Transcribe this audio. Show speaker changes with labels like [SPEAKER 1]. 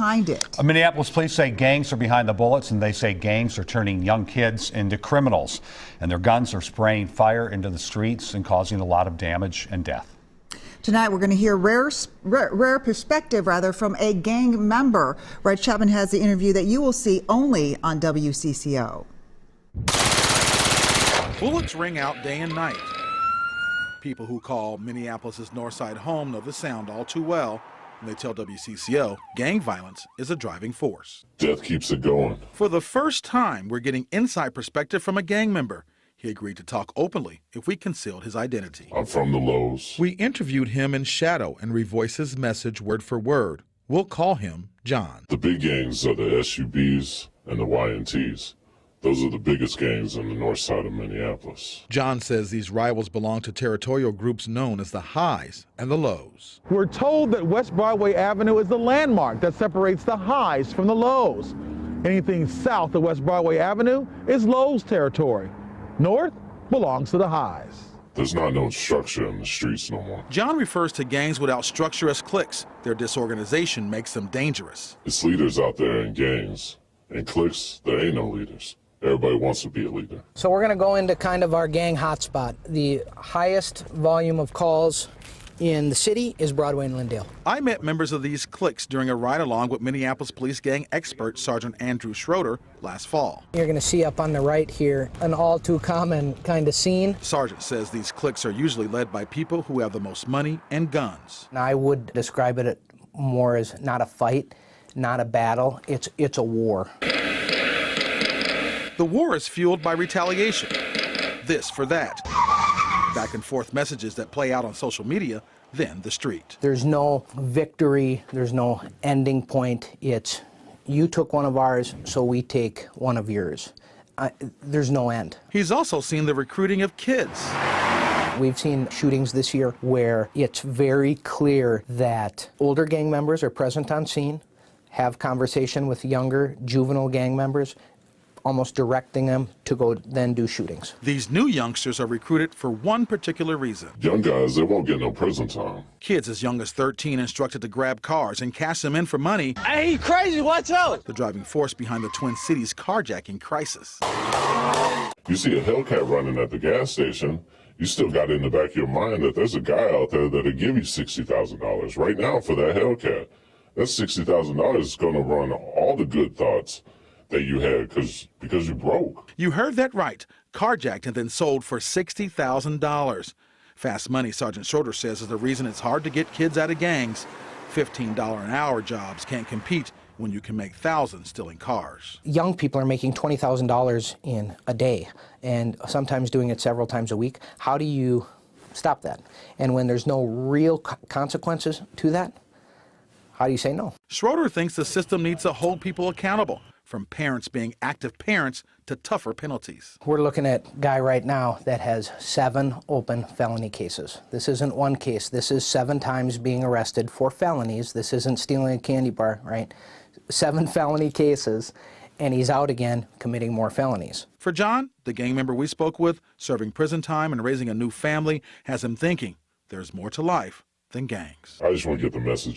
[SPEAKER 1] behind it.
[SPEAKER 2] Minneapolis police say gangs are behind the bullets, and they say gangs are turning young kids into criminals, and their guns are spraying fire into the streets and causing a lot of damage and death.
[SPEAKER 1] Tonight, we're going to hear rare perspective, from a gang member. Red Chapman has the interview that you will see only on WCCO.
[SPEAKER 3] Bullets ring out day and night. People who call Minneapolis' Northside home know the sound all too well, and they tell WCCO gang violence is a driving force.
[SPEAKER 4] Death keeps it going.
[SPEAKER 3] For the first time, we're getting inside perspective from a gang member. He agreed to talk openly if we concealed his identity.
[SPEAKER 4] I'm from the Lows.
[SPEAKER 3] We interviewed him in shadow and revoiced his message word for word. We'll call him John.
[SPEAKER 4] The big gangs are the SUBs and the YNTs. Those are the biggest gangs on the north side of Minneapolis.
[SPEAKER 3] John says these rivals belong to territorial groups known as the Highs and the Lows.
[SPEAKER 5] We're told that West Broadway Avenue is the landmark that separates the Highs from the Lows. Anything south of West Broadway Avenue is Lows territory. North belongs to the Highs.
[SPEAKER 4] There's not no structure in the streets no more.
[SPEAKER 3] John refers to gangs without structure as cliques. Their disorganization makes them dangerous.
[SPEAKER 4] It's leaders out there in gangs. In cliques, there ain't no leaders. Everybody wants to be a leader.
[SPEAKER 6] So we're going to go into kind of our gang hotspot. The highest volume of calls in the city is Broadway and Lyndale.
[SPEAKER 3] I met members of these cliques during a ride-along with Minneapolis police gang expert Sergeant Andrew Schroeder last fall.
[SPEAKER 6] You're going to see up on the right here an all too common kind of scene.
[SPEAKER 3] Sergeant says these cliques are usually led by people who have the most money and guns.
[SPEAKER 6] And I would describe it more as not a fight, not a battle, it's a war.
[SPEAKER 3] The war is fueled by retaliation. This for that. Back and forth messages that play out on social media, then the street.
[SPEAKER 6] There's no victory, there's no ending point. It's you took one of ours, so we take one of yours. There's no end.
[SPEAKER 3] He's also seen the recruiting of kids.
[SPEAKER 6] We've seen shootings this year where it's very clear that older gang members are present on scene, have conversation with younger juvenile gang members, almost directing them to go then do shootings.
[SPEAKER 3] These new youngsters are recruited for one particular reason.
[SPEAKER 4] Young guys, they won't get no prison time.
[SPEAKER 3] Kids as young as 13 instructed to grab cars and cash them in for money.
[SPEAKER 7] Hey, you crazy, watch out!
[SPEAKER 3] The driving force behind the Twin Cities carjacking crisis.
[SPEAKER 4] You see a Hellcat running at the gas station, you still got in the back of your mind that there's a guy out there that'll give you $60,000 right now for that Hellcat. That $60,000 is going to run all the good thoughts that you had because you broke.
[SPEAKER 3] You heard that right. Carjacked and then sold for $60,000. Fast money, Sergeant Schroeder says, is the reason it's hard to get kids out of gangs. $15 an hour jobs can't compete when you can make thousands stealing cars.
[SPEAKER 6] Young people are making $20,000 in a day and sometimes doing it several times a week. How do you stop that? And when there's no real consequences to that, how do you say no?
[SPEAKER 3] Schroeder thinks the system needs to hold people accountable, from parents being active parents to tougher penalties.
[SPEAKER 6] We're looking at a guy right now that has 7 open felony cases. This isn't one case. This is 7 times being arrested for felonies. This isn't stealing a candy bar, right? 7 felony cases, and he's out again committing more felonies.
[SPEAKER 3] For John, the gang member we spoke with, serving prison time and raising a new family has him thinking there's more to life than gangs.
[SPEAKER 4] I just want to get the message